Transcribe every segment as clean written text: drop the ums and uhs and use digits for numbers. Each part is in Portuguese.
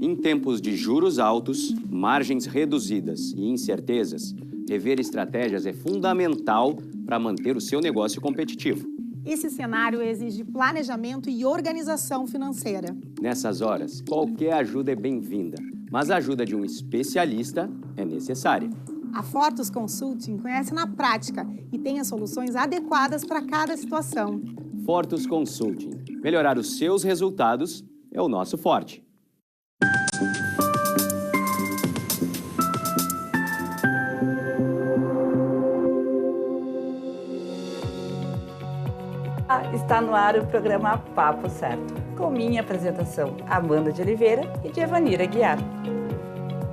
Em tempos de juros altos, margens reduzidas e incertezas, rever estratégias é fundamental para manter o seu negócio competitivo. Esse cenário exige planejamento e organização financeira. Nessas horas, qualquer ajuda é bem-vinda, mas a ajuda de um especialista é necessária. A Fortus Consulting conhece na prática e tem as soluções adequadas para cada situação. Fortus Consulting. Melhorar os seus resultados é o nosso forte. Está no ar o programa Papo Certo, com minha apresentação, Amanda de Oliveira e de Evanira Guiar.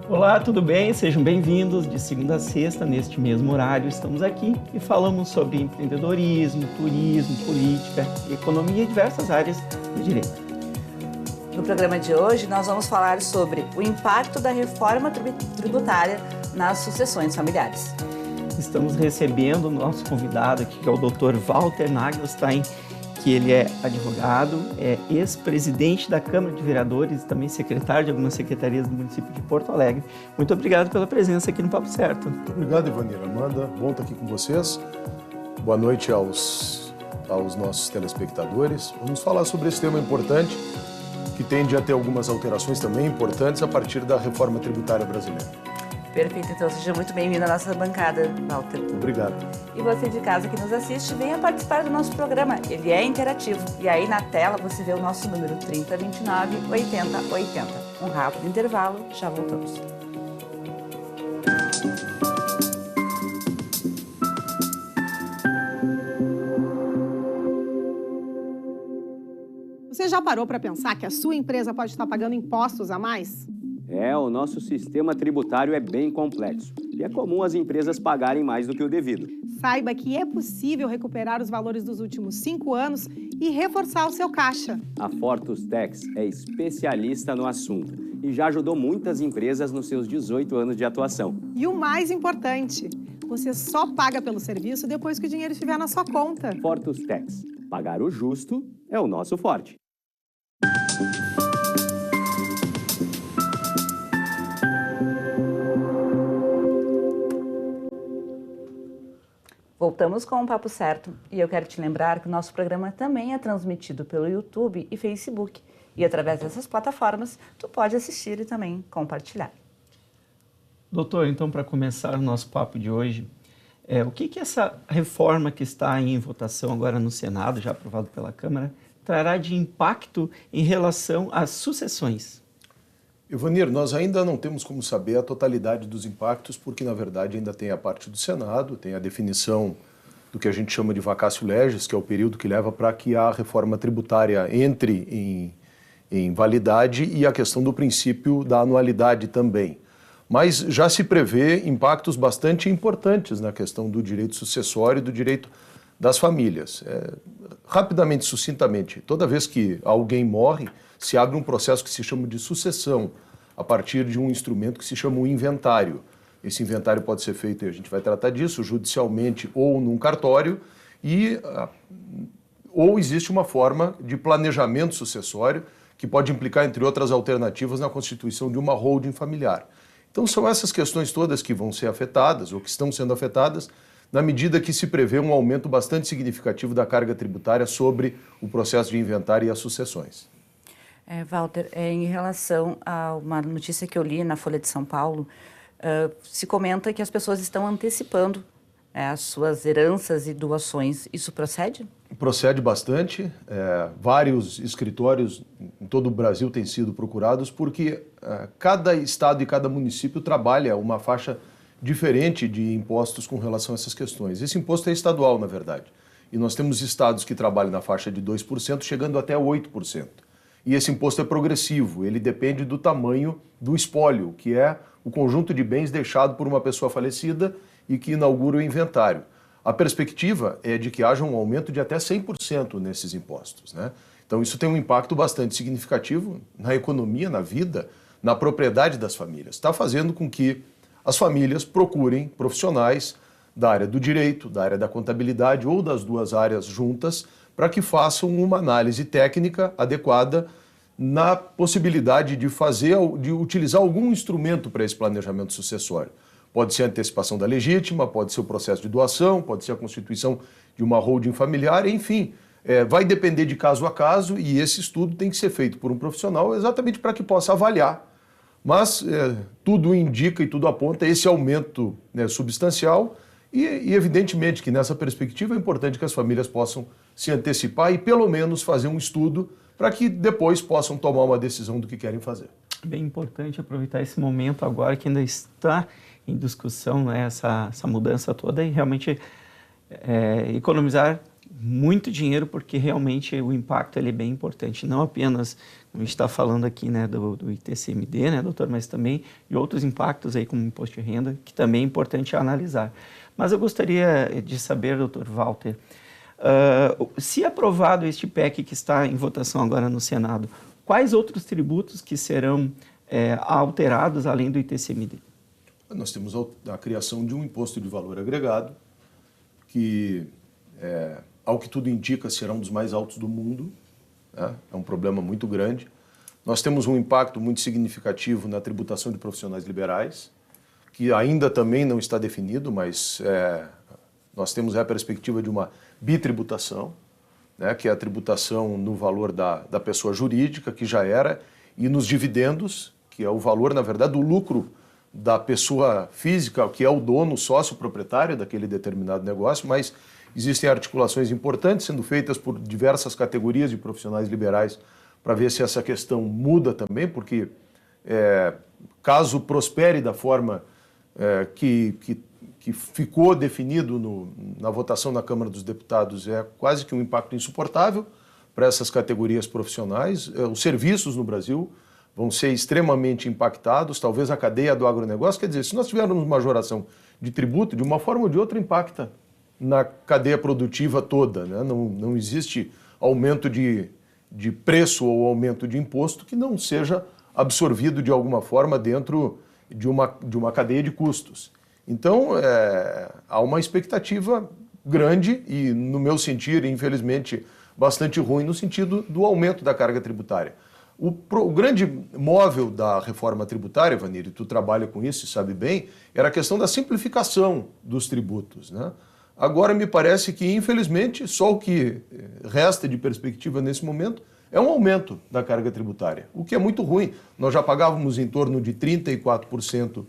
Olá, tudo bem? Sejam bem-vindos. De segunda a sexta, neste mesmo horário, estamos aqui e falamos sobre empreendedorismo, turismo, política, economia e diversas áreas do direito. No programa de hoje, nós vamos falar sobre o impacto da reforma tributária nas sucessões familiares. Estamos recebendo o nosso convidado aqui, que é o Dr. Walter Nagelstein, que ele é advogado, é ex-presidente da Câmara de Vereadores e também secretário de algumas secretarias do município de Porto Alegre. Muito obrigado pela presença aqui no Papo Certo. Obrigado, Evanira. Amanda, bom estar aqui com vocês. Boa noite aos nossos telespectadores. Vamos falar sobre esse tema importante, que tende a ter algumas alterações também importantes a partir da reforma tributária brasileira. Perfeito, então seja muito bem-vindo à nossa bancada, Walter. Obrigado. E você de casa que nos assiste, venha participar do nosso programa. Ele é interativo. E aí na tela você vê o nosso número 3029 8080. Um rápido intervalo, já voltamos. Você já parou para pensar que a sua empresa pode estar pagando impostos a mais? O nosso sistema tributário é bem complexo e é comum as empresas pagarem mais do que o devido. Saiba que é possível recuperar os valores dos últimos 5 anos e reforçar o seu caixa. A Fortus Tax é especialista no assunto e já ajudou muitas empresas nos seus 18 anos de atuação. E o mais importante, você só paga pelo serviço depois que o dinheiro estiver na sua conta. Fortus Tax. Pagar o justo é o nosso forte. Voltamos com o Papo Certo e eu quero te lembrar que o nosso programa também é transmitido pelo YouTube e Facebook. E através dessas plataformas, tu pode assistir e também compartilhar. Doutor, então, para começar o nosso papo de hoje, o que essa reforma que está em votação agora no Senado, já aprovado pela Câmara, trará de impacto em relação às sucessões? Evanir, nós ainda não temos como saber a totalidade dos impactos, porque, na verdade, ainda tem a parte do Senado, tem a definição do que a gente chama de vacatio legis, que é o período que leva para que a reforma tributária entre em validade, e a questão do princípio da anualidade também. Mas já se prevê impactos bastante importantes na questão do direito sucessório e do direito das famílias. Rapidamente, sucintamente, toda vez que alguém morre, se abre um processo que se chama de sucessão, a partir de um instrumento que se chama o inventário. Esse inventário pode ser feito, e a gente vai tratar disso, judicialmente ou num cartório, ou existe uma forma de planejamento sucessório que pode implicar, entre outras alternativas, na constituição de uma holding familiar. Então são essas questões todas que vão ser afetadas, ou que estão sendo afetadas, na medida que se prevê um aumento bastante significativo da carga tributária sobre o processo de inventário e as sucessões. Walter, em relação a uma notícia que eu li na Folha de São Paulo, se comenta que as pessoas estão antecipando as suas heranças e doações. Isso procede? Procede bastante. Vários escritórios em todo o Brasil têm sido procurados porque cada estado e cada município trabalha uma faixa diferente de impostos com relação a essas questões. Esse imposto é estadual, na verdade. E nós temos estados que trabalham na faixa de 2%, chegando até 8%. E esse imposto é progressivo, ele depende do tamanho do espólio, que é o conjunto de bens deixado por uma pessoa falecida e que inaugura o inventário. A perspectiva é de que haja um aumento de até 100% nesses impostos, né? Então isso tem um impacto bastante significativo na economia, na vida, na propriedade das famílias. Está fazendo com que as famílias procurem profissionais da área do direito, da área da contabilidade ou das duas áreas juntas, para que façam uma análise técnica adequada na possibilidade de utilizar algum instrumento para esse planejamento sucessório. Pode ser a antecipação da legítima, pode ser o processo de doação, pode ser a constituição de uma holding familiar, enfim, vai depender de caso a caso e esse estudo tem que ser feito por um profissional exatamente para que possa avaliar. Mas tudo indica e tudo aponta esse aumento, né, substancial e evidentemente que nessa perspectiva é importante que as famílias possam se antecipar e pelo menos fazer um estudo para que depois possam tomar uma decisão do que querem fazer. Bem importante aproveitar esse momento agora que ainda está em discussão, né, essa mudança toda e realmente economizar muito dinheiro, porque realmente o impacto ele é bem importante, não apenas, a gente está falando aqui, né, do ITCMD, né, doutor, mas também de outros impactos aí como imposto de renda, que também é importante analisar. Mas eu gostaria de saber, doutor Walter, se aprovado este PEC que está em votação agora no Senado, quais outros tributos que serão alterados além do ITCMD? Nós temos a criação de um imposto de valor agregado, que, ao que tudo indica, será um dos mais altos do mundo, né? É um problema muito grande. Nós temos um impacto muito significativo na tributação de profissionais liberais, que ainda também não está definido, mas nós temos a perspectiva de uma bitributação, né? Que é a tributação no valor da pessoa jurídica, que já era, e nos dividendos, que é o valor, na verdade, do lucro da pessoa física, que é o dono, sócio proprietário daquele determinado negócio, mas existem articulações importantes sendo feitas por diversas categorias de profissionais liberais para ver se essa questão muda também, porque caso prospere da forma que ficou definido na votação na Câmara dos Deputados, é quase que um impacto insuportável para essas categorias profissionais. Os serviços no Brasil vão ser extremamente impactados, talvez a cadeia do agronegócio. Quer dizer, se nós tivermos uma majoração de tributo, de uma forma ou de outra impacta na cadeia produtiva toda, né? Não existe aumento de preço ou aumento de imposto que não seja absorvido de alguma forma dentro de uma cadeia de custos. Então, há uma expectativa grande e, no meu sentir, infelizmente, bastante ruim no sentido do aumento da carga tributária. O grande móvel da reforma tributária, Vanir, e tu trabalha com isso e sabe bem, era a questão da simplificação dos tributos, né? Agora me parece que, infelizmente, só o que resta de perspectiva nesse momento é um aumento da carga tributária, o que é muito ruim. Nós já pagávamos em torno de 34%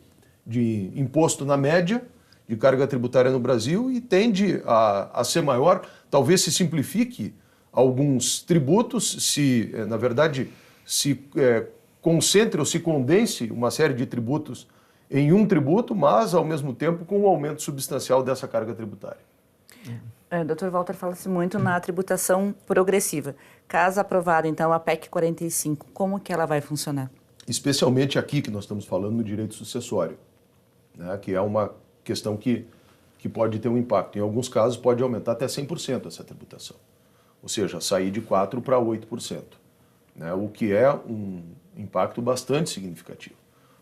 de imposto na média de carga tributária no Brasil e tende a ser maior. Talvez se simplifique alguns tributos, na verdade, se concentre ou se condense uma série de tributos em um tributo, mas, ao mesmo tempo, com um aumento substancial dessa carga tributária. Dr. Walter, fala-se muito na tributação progressiva. Caso aprovada, então, a PEC 45, como que ela vai funcionar? Especialmente aqui que nós estamos falando no direito sucessório, né, que é uma questão que pode ter um impacto. Em alguns casos, pode aumentar até 100% essa tributação, ou seja, sair de 4% para 8%, né, o que é um impacto bastante significativo.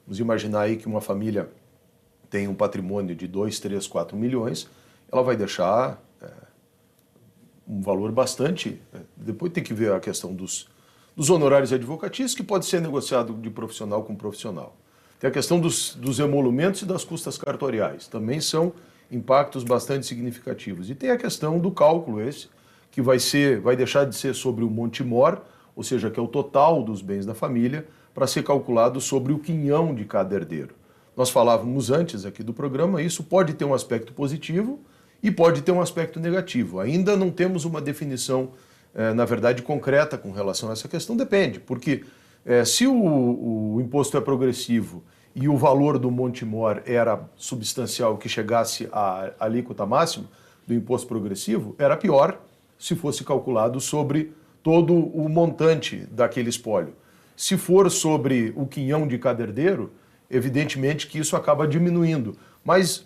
Vamos imaginar aí que uma família tem um patrimônio de 2, 3, 4 milhões, ela vai deixar um valor bastante... depois tem que ver a questão dos honorários advocatícios, que pode ser negociado de profissional com profissional. Tem a questão dos emolumentos e das custas cartoriais, também são impactos bastante significativos. E tem a questão do cálculo que vai deixar de ser sobre o monte-mor, ou seja, que é o total dos bens da família, para ser calculado sobre o quinhão de cada herdeiro. Nós falávamos antes aqui do programa, isso pode ter um aspecto positivo e pode ter um aspecto negativo. Ainda não temos uma definição, na verdade, concreta com relação a essa questão. Depende, porque se o imposto é progressivo e o valor do monte-mor era substancial, que chegasse à alíquota máxima do imposto progressivo, era pior se fosse calculado sobre todo o montante daquele espólio. Se for sobre o quinhão de cada herdeiro, evidentemente que isso acaba diminuindo. Mas,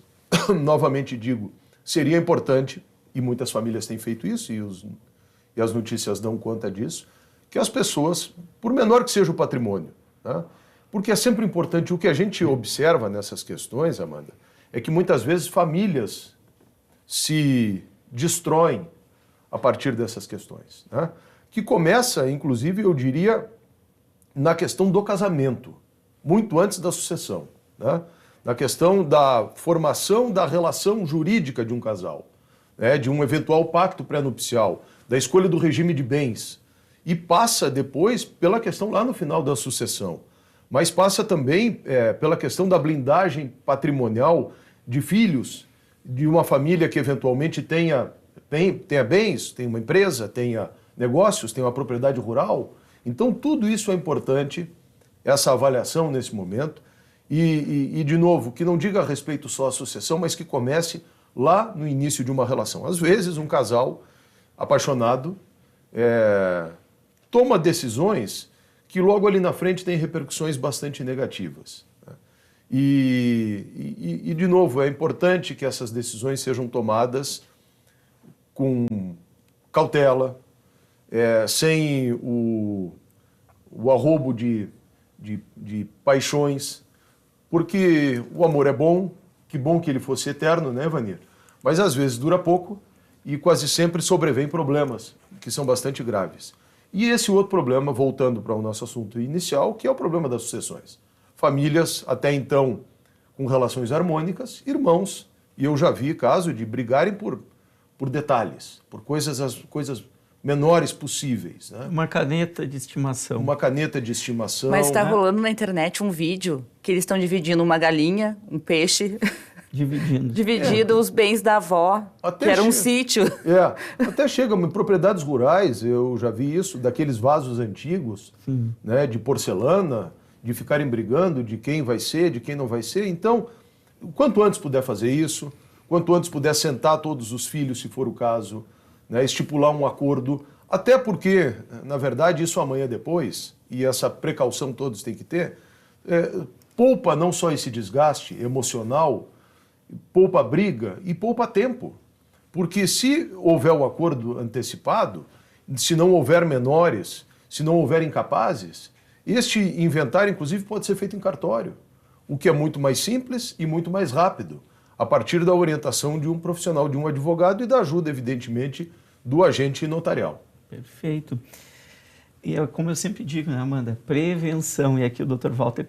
novamente digo, seria importante, e muitas famílias têm feito isso, e as notícias dão conta disso, que as pessoas, por menor que seja o patrimônio, né? Porque é sempre importante, o que a gente observa nessas questões, Amanda, é que muitas vezes famílias se destroem a partir dessas questões, né? Que começa, inclusive, eu diria, na questão do casamento, muito antes da sucessão, né? Na questão da formação da relação jurídica de um casal, né? De um eventual pacto pré-nupcial, da escolha do regime de bens, e passa depois pela questão lá no final da sucessão, mas passa também pela questão da blindagem patrimonial de filhos, de uma família que eventualmente tenha bens, tenha uma empresa, tenha negócios, tenha uma propriedade rural. Então, tudo isso é importante, essa avaliação nesse momento, e de novo, que não diga a respeito só à sucessão, mas que comece lá no início de uma relação. Às vezes, um casal apaixonado toma decisões que logo ali na frente têm repercussões bastante negativas. E, de novo, é importante que essas decisões sejam tomadas com cautela, sem o arrobo de paixões, porque o amor é bom, que bom que ele fosse eterno, né, Vanir? Mas às vezes dura pouco e quase sempre sobrevêm problemas que são bastante graves. E esse outro problema, voltando para o nosso assunto inicial, que é o problema das sucessões. Famílias, até então, com relações harmônicas, irmãos, e eu já vi caso de brigarem por detalhes, por as coisas menores possíveis. Né? Uma caneta de estimação. Uma caneta de estimação. Mas está né? rolando na internet um vídeo que eles estão dividindo uma galinha, um peixe, dividindo os bens da avó, Até que era um sítio. Até chega em propriedades rurais, eu já vi isso, daqueles vasos antigos, né, de porcelana, de ficarem brigando de quem vai ser, de quem não vai ser. Então, quanto antes puder fazer isso, quanto antes puder sentar todos os filhos, se for o caso, né, estipular um acordo, até porque, na verdade, isso amanhã depois, e essa precaução todos têm que ter, poupa não só esse desgaste emocional, poupa briga e poupa tempo. Porque se houver um acordo antecipado, se não houver menores, se não houver incapazes, este inventário, inclusive, pode ser feito em cartório, o que é muito mais simples e muito mais rápido, a partir da orientação de um profissional, de um advogado e da ajuda, evidentemente, do agente notarial. Perfeito. E como eu sempre digo, né, Amanda, prevenção, e aqui o Dr. Walter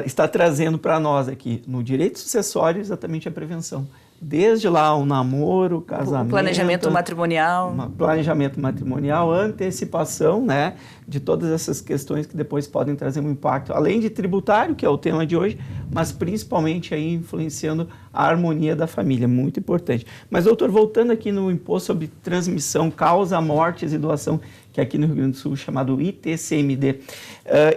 está trazendo para nós aqui, no direito sucessório, exatamente a prevenção. Desde lá o namoro, o casamento... Planejamento matrimonial. Planejamento matrimonial, antecipação, né, de todas essas questões que depois podem trazer um impacto, além de tributário, que é o tema de hoje, mas principalmente aí influenciando a harmonia da família, muito importante. Mas, doutor, voltando aqui no imposto sobre transmissão, causa, mortes e doação, que é aqui no Rio Grande do Sul chamado ITCMD,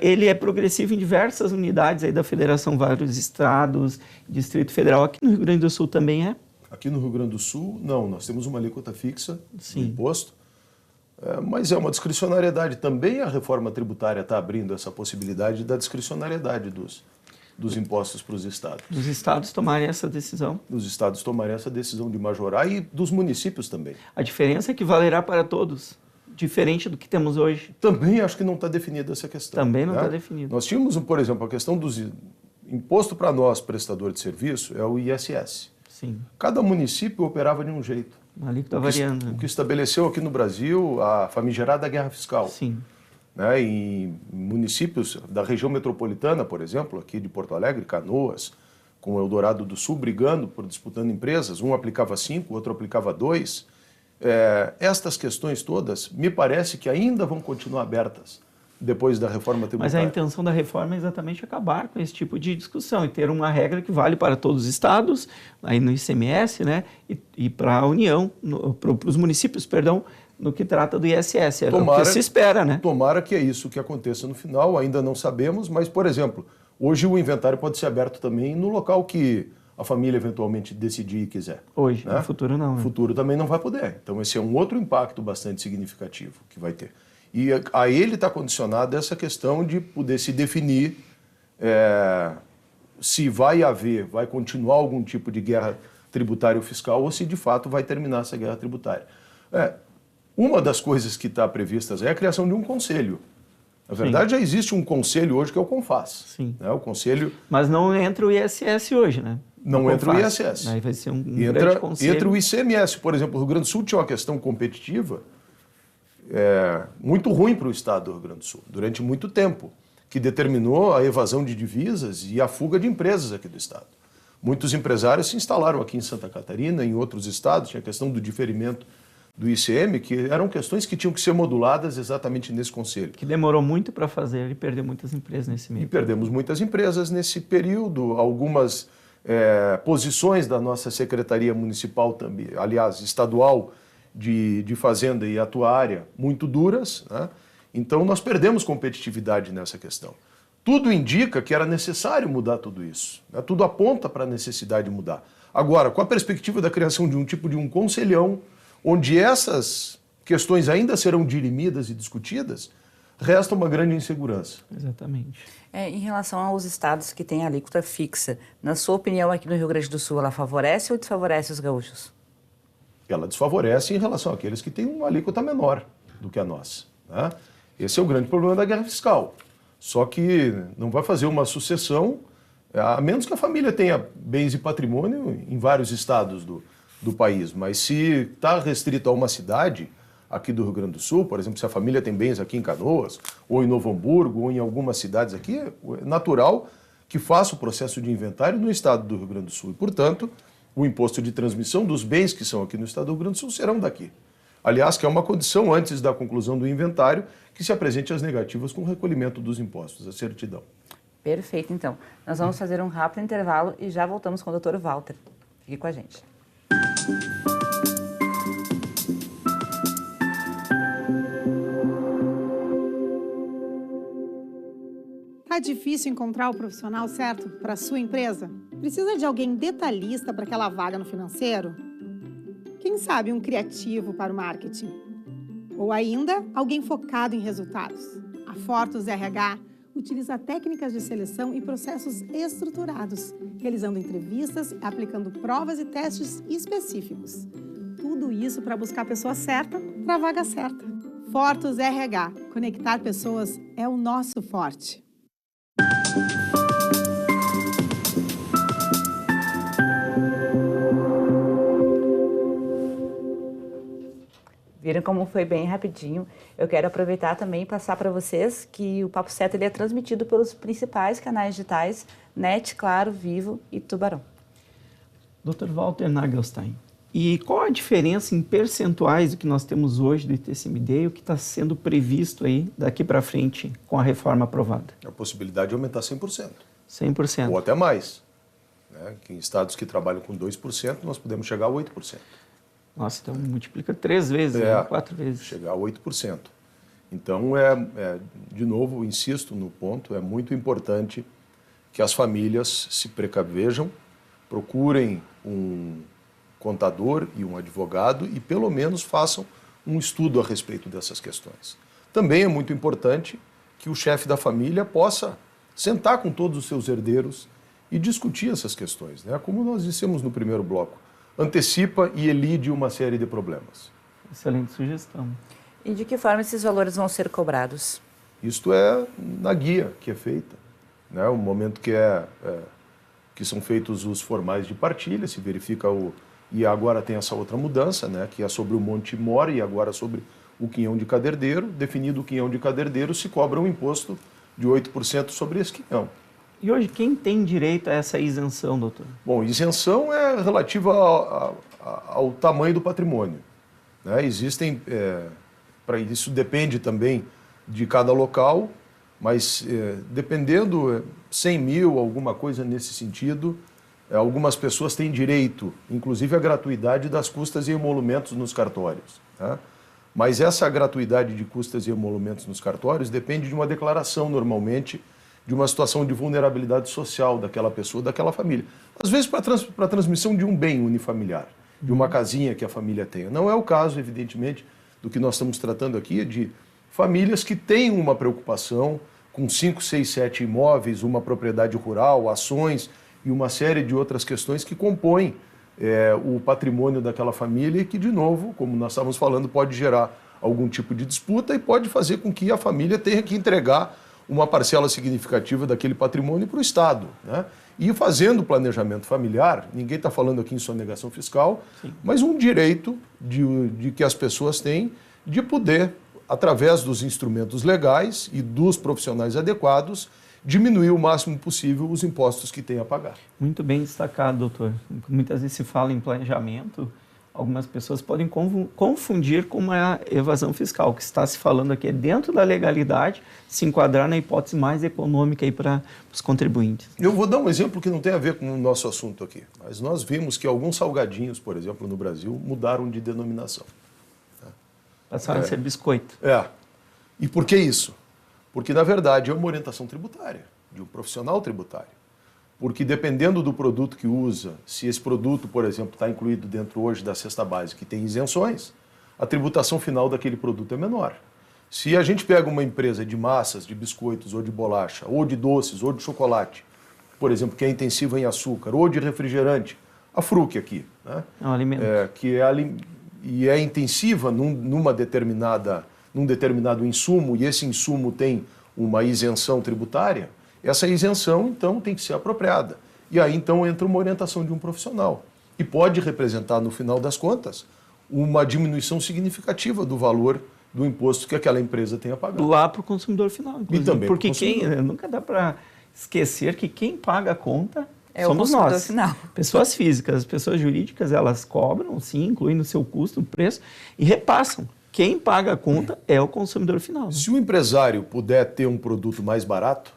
ele é progressivo em diversas unidades aí da Federação, vários estados, Distrito Federal. Aqui no Rio Grande do Sul também é? Aqui no Rio Grande do Sul, não. Nós temos uma alíquota fixa do imposto, mas é uma discricionariedade. Também a reforma tributária está abrindo essa possibilidade da discricionariedade dos impostos para os estados. Dos estados tomarem essa decisão? Dos estados tomarem essa decisão de majorar e dos municípios também. A diferença é que valerá para todos, diferente do que temos hoje. Também acho que não está definida essa questão. Também não está definido. Nós tínhamos, por exemplo, a questão dos imposto para nós, prestador de serviço, é o ISS. Sim. Cada município operava de um jeito. Ali que está variando. O que estabeleceu aqui no Brasil a famigerada guerra fiscal. Sim. Né, em municípios da região metropolitana, por exemplo, aqui de Porto Alegre, Canoas, com o Eldorado do Sul, brigando, disputando empresas, um aplicava 5, o outro aplicava 2. Estas questões todas, me parece que ainda vão continuar abertas depois da reforma tributária. Mas a intenção da reforma é exatamente acabar com esse tipo de discussão e ter uma regra que vale para todos os estados, aí no ICMS, né, e para a União, para os municípios, perdão, no que trata do ISS. É o que se espera, né? Tomara que é isso que aconteça no final, ainda não sabemos, mas, por exemplo, hoje o inventário pode ser aberto também no local que a família eventualmente decidir e quiser. Hoje, né? No futuro não. No futuro também não vai poder. Então esse é um outro impacto bastante significativo que vai ter. E a ele está condicionada essa questão de poder se definir se vai continuar algum tipo de guerra tributária ou fiscal ou se de fato vai terminar essa guerra tributária. Uma das coisas que está previstas é a criação de um conselho. Na verdade, já existe um conselho hoje que é o CONFAS. Sim. Né? O conselho... Mas não entra o ISS hoje, né? Não entra o ISS. Aí vai ser um grande conselho. Entra o ICMS. Por exemplo, o Rio Grande do Sul tinha uma questão competitiva muito ruim para o estado do Rio Grande do Sul, durante muito tempo, que determinou a evasão de divisas e a fuga de empresas aqui do estado. Muitos empresários se instalaram aqui em Santa Catarina, em outros estados, tinha a questão do diferimento do ICM, que eram questões que tinham que ser moduladas exatamente nesse conselho. Que demorou muito para fazer e perdeu muitas empresas nesse meio. E perdemos muitas empresas nesse período, algumas posições da nossa Secretaria Municipal, também, aliás, estadual de Fazenda e Atuária, muito duras, né? Então nós perdemos competitividade nessa questão. Tudo indica que era necessário mudar tudo isso, né? Tudo aponta para a necessidade de mudar. Agora, com a perspectiva da criação de um tipo de um conselhão, onde essas questões ainda serão dirimidas e discutidas, resta uma grande insegurança. Exatamente. Em relação aos estados que têm alíquota fixa, na sua opinião, aqui no Rio Grande do Sul, ela favorece ou desfavorece os gaúchos? Ela desfavorece em relação àqueles que têm uma alíquota menor do que a nossa, né? Esse é o grande problema da guerra fiscal. Só que não vai fazer uma sucessão, a menos que a família tenha bens e patrimônio em vários estados do país. Mas se está restrito a uma cidade aqui do Rio Grande do Sul, por exemplo, se a família tem bens aqui em Canoas, ou em Novo Hamburgo, ou em algumas cidades aqui, é natural que faça o processo de inventário no estado do Rio Grande do Sul. E, portanto, o imposto de transmissão dos bens que são aqui no estado do Rio Grande do Sul serão daqui. Aliás, que é uma condição antes da conclusão do inventário que se apresente as negativas com o recolhimento dos impostos, a certidão. Perfeito, então. Nós vamos fazer um rápido intervalo e já voltamos com o Dr. Walter. Fique com a gente. Tá difícil encontrar o profissional certo para a sua empresa? Precisa de alguém detalhista para aquela vaga no financeiro? Quem sabe um criativo para o marketing? Ou ainda, alguém focado em resultados? A Fortus RH utiliza técnicas de seleção e processos estruturados, realizando entrevistas, aplicando provas e testes específicos. Tudo isso para buscar a pessoa certa para a vaga certa. Fortus RH. Conectar pessoas é o nosso forte. Viram como foi bem rapidinho? Eu quero aproveitar também e passar para vocês que o Papo Certo ele é transmitido pelos principais canais digitais, NET, Claro, Vivo e Tubarão. Dr. Walter Nagelstein, e qual a diferença em percentuais do que nós temos hoje do ITCMD e o que está sendo previsto aí daqui para frente com a reforma aprovada? A possibilidade de aumentar 100%. 100%. Ou até mais, né? Que em estados que trabalham com 2%, nós podemos chegar a 8%. Nossa, então multiplica 3 vezes, 4 vezes. Chegar a 8%. Então, de novo, insisto no ponto, é muito importante que as famílias se precavejam, procurem um contador e um advogado e pelo menos façam um estudo a respeito dessas questões. Também é muito importante que o chefe da família possa sentar com todos os seus herdeiros e discutir essas questões, né? Como nós dissemos no primeiro bloco, antecipa e elide uma série de problemas. Excelente sugestão. E de que forma esses valores vão ser cobrados? Isto é na guia que é feita, né? O momento que são feitos os formais de partilha, se verifica e agora tem essa outra mudança, né? Que é sobre o Monte Mora e agora sobre o quinhão de cada herdeiro. Definido o quinhão de cada herdeiro, se cobra um imposto de 8% sobre esse quinhão. E hoje, quem tem direito a essa isenção, doutor? Bom, isenção é relativa ao tamanho do patrimônio, né? Existem, para isso depende também de cada local, mas dependendo, 100 mil, alguma coisa nesse sentido, algumas pessoas têm direito, inclusive à gratuidade das custas e emolumentos nos cartórios, né? Mas essa gratuidade de custas e emolumentos nos cartórios depende de uma declaração, normalmente, de uma situação de vulnerabilidade social daquela pessoa, daquela família. Às vezes para a transmissão de um bem unifamiliar, de uma casinha que a família tenha. Não é o caso, evidentemente, do que nós estamos tratando aqui, de famílias que têm uma preocupação com 5, 6, 7 imóveis, uma propriedade rural, ações e uma série de outras questões que compõem o patrimônio daquela família e que, de novo, como nós estávamos falando, pode gerar algum tipo de disputa e pode fazer com que a família tenha que entregar uma parcela significativa daquele patrimônio para o Estado, né? E fazendo planejamento familiar, ninguém está falando aqui em sonegação fiscal, sim, mas um direito de que as pessoas têm de poder através dos instrumentos legais e dos profissionais adequados, diminuir o máximo possível os impostos que tem a pagar. Muito bem destacado, doutor. Muitas vezes se fala em planejamento, algumas pessoas podem confundir com uma evasão fiscal. O que está se falando aqui é dentro da legalidade, se enquadrar na hipótese mais econômica aí para os contribuintes. Eu vou dar um exemplo que não tem a ver com o nosso assunto aqui, mas nós vimos que alguns salgadinhos, por exemplo, no Brasil, mudaram de denominação. Passaram a ser biscoito. E por que isso? Porque, na verdade, é uma orientação tributária, de um profissional tributário. Porque dependendo do produto que usa, se esse produto, por exemplo, está incluído dentro hoje da cesta básica e tem isenções, a tributação final daquele produto é menor. Se a gente pega uma empresa de massas, de biscoitos, ou de bolacha, ou de doces, ou de chocolate, por exemplo, que é intensiva em açúcar, ou de refrigerante, a Fruc aqui, né? É um alimento. E é intensiva num determinado insumo, e esse insumo tem uma isenção tributária, essa isenção, então, tem que ser apropriada. E aí, então, entra uma orientação de um profissional. E pode representar, no final das contas, uma diminuição significativa do valor do imposto que aquela empresa tem a pagar. Lá para o consumidor final, inclusive. E também porque nunca dá para esquecer que quem paga a conta somos nós. Final. Pessoas físicas, as pessoas jurídicas, elas cobram, sim, incluem no seu custo, no preço, e repassam. Quem paga a conta é o consumidor final. Se o empresário puder ter um produto mais barato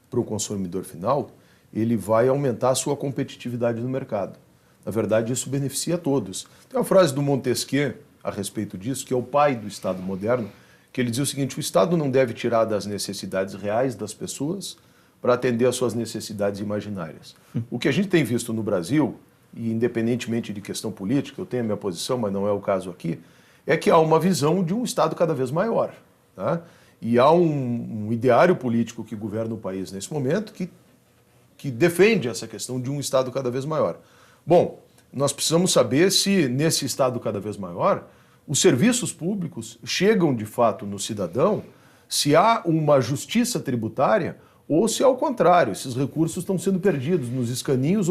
para o consumidor final, ele vai aumentar a sua competitividade no mercado. Na verdade, isso beneficia a todos. Tem uma frase do Montesquieu a respeito disso, que é o pai do Estado moderno, que ele dizia o seguinte: o Estado não deve tirar das necessidades reais das pessoas para atender às suas necessidades imaginárias. O que a gente tem visto no Brasil, e independentemente de questão política, eu tenho a minha posição, mas não é o caso aqui, é que há uma visão de um Estado cada vez maior. Tá? E há um ideário político que governa o país nesse momento que defende essa questão de um Estado cada vez maior. Bom, nós precisamos saber se nesse Estado cada vez maior os serviços públicos chegam de fato no cidadão, se há uma justiça tributária ou se, ao contrário, esses recursos estão sendo perdidos nos escaninhos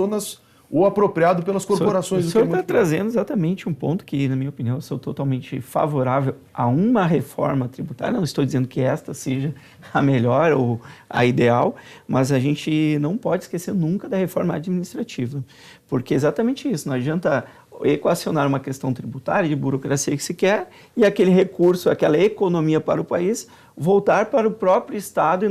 ou apropriado pelas corporações. O senhor está trazendo exatamente um ponto que, na minha opinião, eu sou totalmente favorável a uma reforma tributária. Não estou dizendo que esta seja a melhor ou a ideal, mas a gente não pode esquecer nunca da reforma administrativa, porque é exatamente isso. Não adianta equacionar uma questão tributária, de burocracia que se quer, e aquele recurso, aquela economia para o país voltar para o próprio Estado e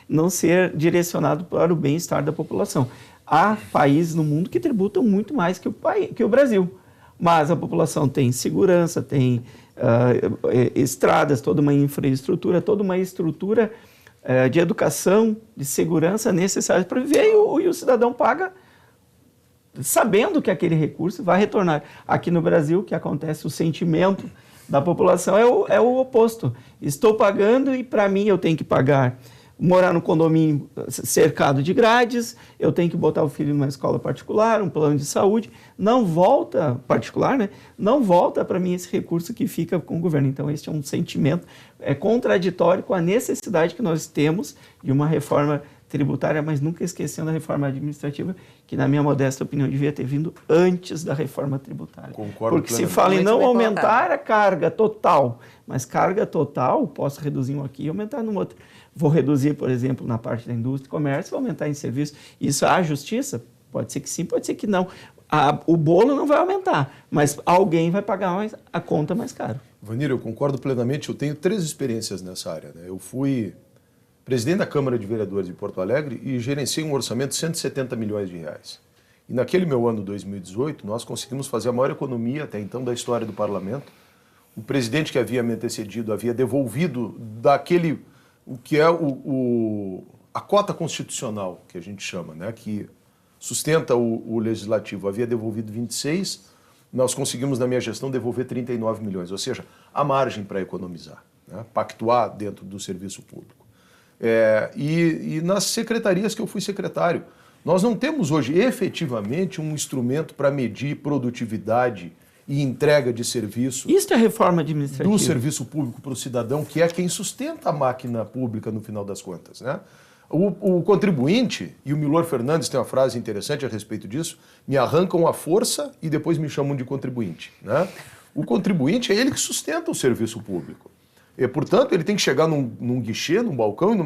não ser direcionado para o bem-estar da população. Há países no mundo que tributam muito mais que o Brasil, mas a população tem segurança, tem estradas, toda uma infraestrutura, toda uma estrutura de educação, de segurança necessária para viver, e o cidadão paga sabendo que aquele recurso vai retornar. Aqui no Brasil, o que acontece, o sentimento da população é o oposto. Estou pagando e, para mim, eu tenho que pagar. Morar no condomínio cercado de grades, eu tenho que botar o filho numa escola particular, um plano de saúde, não volta, particular, né? Não volta para mim esse recurso que fica com o governo. Então, este é um sentimento contraditório com a necessidade que nós temos de uma reforma tributária, mas nunca esquecendo a reforma administrativa, que, na minha modesta opinião, devia ter vindo antes da reforma tributária. Concordo. Porque se fala em não aumentar a carga total, mas carga total, posso reduzir um aqui e aumentar no outro. Vou reduzir, por exemplo, na parte da indústria e comércio, vou aumentar em serviço. Isso há justiça? Pode ser que sim, pode ser que não. O bolo não vai aumentar, mas alguém vai pagar a conta mais caro. Vanir, eu concordo plenamente. Eu tenho 3 experiências nessa área, né? Eu fui presidente da Câmara de Vereadores de Porto Alegre e gerenciei um orçamento de 170 milhões de reais. E naquele meu ano 2018, nós conseguimos fazer a maior economia até então da história do parlamento. O presidente que havia me antecedido havia devolvido o que é a cota constitucional, que a gente chama, né, que sustenta o legislativo, havia devolvido 26, nós conseguimos, na minha gestão, devolver 39 milhões, ou seja, a margem para economizar, né, pactuar dentro do serviço público. E nas secretarias que eu fui secretário, nós não temos hoje efetivamente um instrumento para medir produtividade e entrega de serviço. Isso é reforma administrativa. Do serviço público para o cidadão, que é quem sustenta a máquina pública no final das contas, né? O contribuinte, e o Milor Fernandes tem uma frase interessante a respeito disso, me arrancam a força e depois me chamam de contribuinte, né? O contribuinte é ele que sustenta o serviço público. Portanto, ele tem que chegar num guichê, num balcão e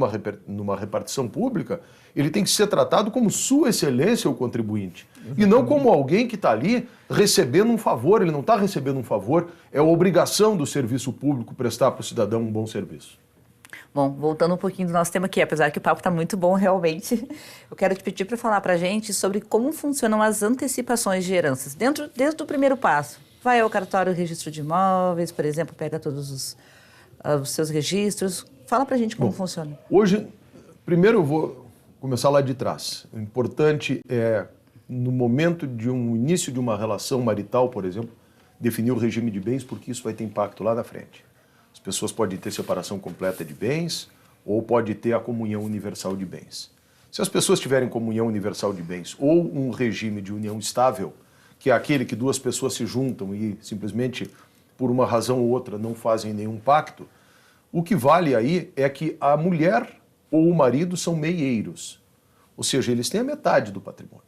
numa repartição pública, ele tem que ser tratado como sua excelência o contribuinte. Exatamente. E não como alguém que está ali recebendo um favor. Ele não está recebendo um favor, é a obrigação do serviço público prestar para o cidadão um bom serviço. Bom, voltando um pouquinho do nosso tema aqui, apesar que o papo está muito bom realmente, eu quero te pedir para falar para a gente sobre como funcionam as antecipações de heranças, desde o primeiro passo. Vai ao cartório registro de imóveis, por exemplo, pega todos os seus registros. Fala para a gente como funciona. Hoje, primeiro eu vou começar lá de trás. O importante é, no momento de um início de uma relação marital, por exemplo, definir o regime de bens, porque isso vai ter impacto lá na frente. As pessoas podem ter separação completa de bens ou pode ter a comunhão universal de bens. Se as pessoas tiverem comunhão universal de bens ou um regime de união estável, que é aquele que duas pessoas se juntam e simplesmente por uma razão ou outra não fazem nenhum pacto, o que vale aí é que a mulher ou o marido são meieiros, ou seja, eles têm a metade do patrimônio.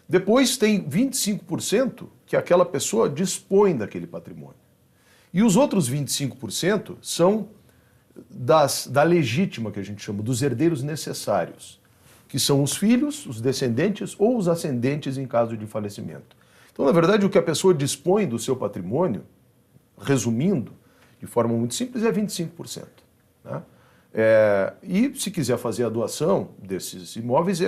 Depois tem 25% que aquela pessoa dispõe daquele patrimônio. E os outros 25% são da legítima, que a gente chama, dos herdeiros necessários, que são os filhos, os descendentes ou os ascendentes em caso de falecimento. Então, na verdade, o que a pessoa dispõe do seu patrimônio, resumindo, de forma muito simples, é 25%. Né? E se quiser fazer a doação desses imóveis,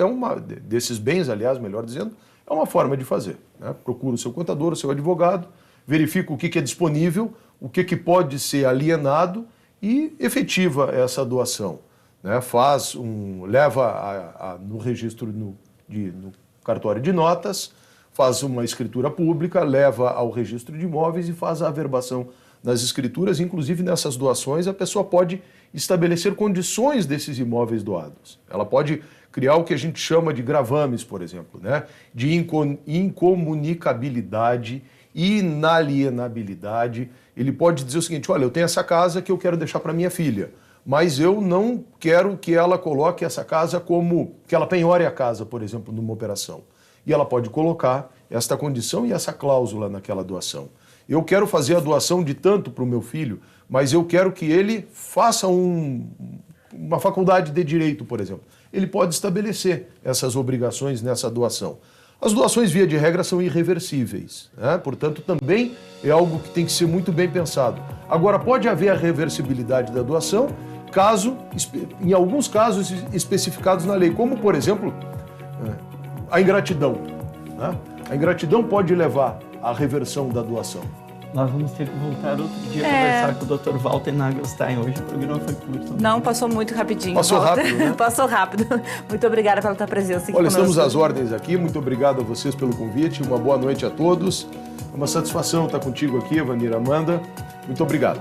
desses bens, aliás, melhor dizendo, é uma forma de fazer. Né? Procura o seu contador, o seu advogado, verifica o que é disponível, o que pode ser alienado e efetiva essa doação. Né? Leva no registro no cartório de notas, faz uma escritura pública, leva ao registro de imóveis e faz a averbação nas escrituras. Inclusive, nessas doações, a pessoa pode estabelecer condições desses imóveis doados. Ela pode criar o que a gente chama de gravames, por exemplo, né? De incomunicabilidade, inalienabilidade. Ele pode dizer o seguinte: olha, eu tenho essa casa que eu quero deixar para minha filha, mas eu não quero que ela coloque essa casa que ela penhore a casa, por exemplo, numa operação. E ela pode colocar esta condição e essa cláusula naquela doação. Eu quero fazer a doação de tanto para o meu filho, mas eu quero que ele faça uma faculdade de direito, por exemplo. Ele pode estabelecer essas obrigações nessa doação. As doações, via de regra, são irreversíveis, né? Portanto, também é algo que tem que ser muito bem pensado. Agora, pode haver a reversibilidade da doação, em alguns casos especificados na lei, como, por exemplo, a ingratidão. Né? A ingratidão pode levar à reversão da doação. Nós vamos ter que voltar outro dia conversar com o Dr. Walter Nagelstein. Hoje o programa foi curto. Não, passou muito rapidinho. Passou rápido, né? Passou rápido. Muito obrigada pela tua presença aqui conosco. Estamos às ordens aqui. Muito obrigado a vocês pelo convite. Uma boa noite a todos. É uma satisfação estar contigo aqui, Evanir, Amanda. Muito obrigado.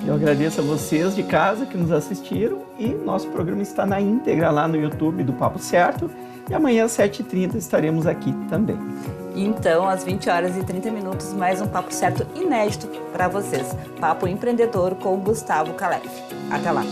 Eu agradeço a vocês de casa que nos assistiram e nosso programa está na íntegra lá no YouTube do Papo Certo. E amanhã às 7h30 estaremos aqui também. Então, às 20h30, mais um Papo Certo inédito para vocês. Papo Empreendedor com Gustavo Calef. Até lá!